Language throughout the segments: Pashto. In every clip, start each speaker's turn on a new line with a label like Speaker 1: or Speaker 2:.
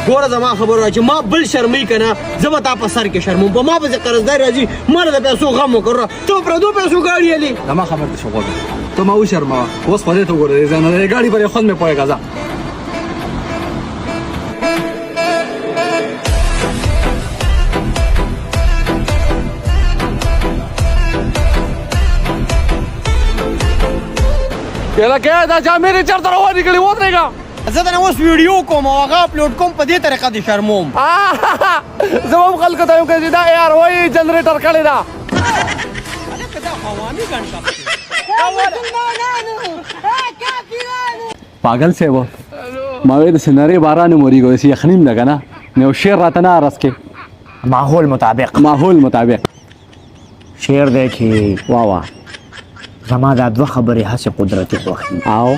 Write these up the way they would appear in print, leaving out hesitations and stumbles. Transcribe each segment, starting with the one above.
Speaker 1: ګوره زما خبره چې ما بل شرموي که نه زه به تا په سر کې شرموم په ما پسې قرضداري راځي ما له د پیسو غم وکړه ته په پردو پیسو ګاډي یلې
Speaker 2: زما خبر ته شو غوږ ته ما وشرموه اوس خو دې ته وګوره د ګاډي پر خوند مې پوهېږه ځه لکه دا جامې دې چېرته روانې کړې ودرېږه
Speaker 1: زه درنه اوس ویډیو کوم او هغه اپلوډ کوم په دې طریقه دې شرموم
Speaker 2: زه به هم خلکو ته یم که چې دا یار وایي جنریټر کړې ده
Speaker 1: هلکه دا عوامي ګڼ
Speaker 2: पागल से वो मावे तो सिनारे बारह ने मोरी को ऐसी यखनीम लगा ना ने वो शेर रहता ना रस के
Speaker 3: माहौल मुताबिक शेर देखी वाह वाह زما دا دوه خبرې هسې قدرتي خوښي
Speaker 2: आओ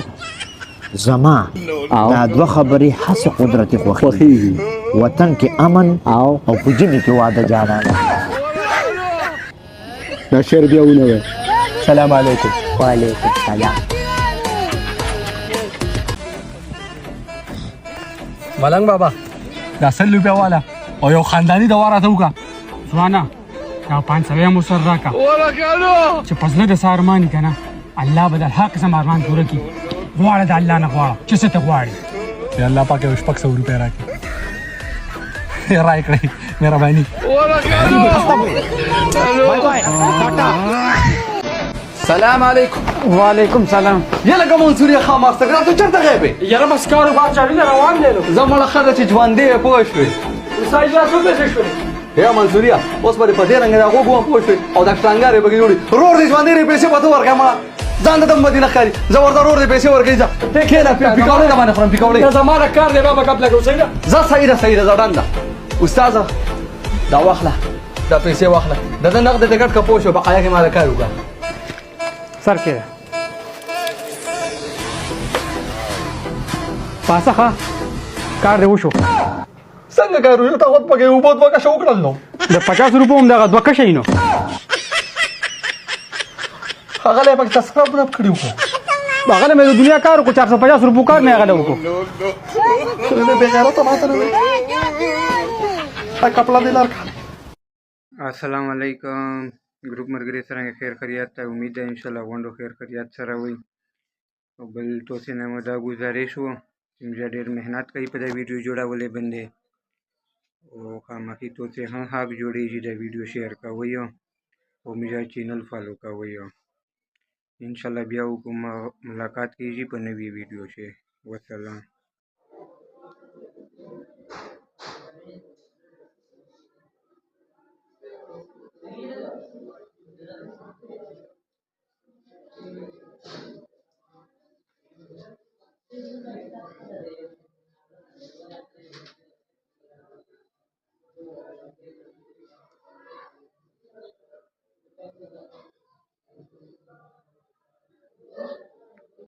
Speaker 3: زما دا دوه خبرې هسې قدرتي خوښي وطن کې امن
Speaker 2: आओ
Speaker 3: او په ژمي کې واده جانانه
Speaker 2: دا شعر بیا ونه
Speaker 3: سلام علیکم وعلیکم السلام
Speaker 2: ملنګ بابا دا 100 روپیا والا او یو خاندانی دوا راته وکړه
Speaker 4: ځوانه دا 500 مو سر راکا چې پزله د سارمانی کنه الله به د هر قسم ارمان پوره کړي غواړه د الله نه غواړه چې څه ته غواړي
Speaker 2: یا الله پاک یو شپږ 100 روپیا راکړي راي کړی مهرباني سلام علیکم
Speaker 4: وعلیکم سلام
Speaker 2: یا لکه منصوري خامار څنګه ته چرته غیبه
Speaker 4: یاره بس کار غواړ چاري روان دی نو
Speaker 2: زموږ خدای چې ژوند دی پوه شوې
Speaker 4: وسای لا څه څه شوې
Speaker 2: یا منصوریا اوس په دې رنګ دا غوږ وم پوه شوې او دا څنګه به جوړي رور دې ژوند دی پیسې وته ورکړم ځان ته مدینه خاري زبردار رور دې پیسې ورکړي ځه ته کېنه پیکاوړې دا باندې خورم پیکاوړې
Speaker 4: دا زماره کار دی بابا قبل کې وسای
Speaker 2: زه صحیح ده ځړنده استاد دا واخله دا پیسې واخله دا نقد دې ګټ کا پوه شو بقایا کې ما دا کار وکړه
Speaker 4: سر کې پاسه ښه کار دی وشو
Speaker 2: څنګه کارو یو ته وخت پکې وبود وکړه شو کړل نو
Speaker 4: د 50 روپو هم دغه دوه کښې نو
Speaker 2: هغه له پکې سبسکرایب نه کړیو
Speaker 4: هغه مې د دنیا کار کو 450 روپو کار نه هغه وکړو
Speaker 2: څه به غیرت ماته نه کپڑا دې لار
Speaker 5: السلام علیکم ګروپ مرګري څنګه خیر خیریت ته امید ده ان شاء الله غونډو خیر خیریت سره وي او بل توسې نه مو دا گزارش وو چې موږ ډېر مهنت کوي په دې ویډیو جوړولو باندې او خامخې توسې هم حق جوړېږي دا ویډیو شیر کوئ او موږ چینل فالو کوئ ان شاء الله بیا ملاقات کیږي په نوې ویډیو کې وسلام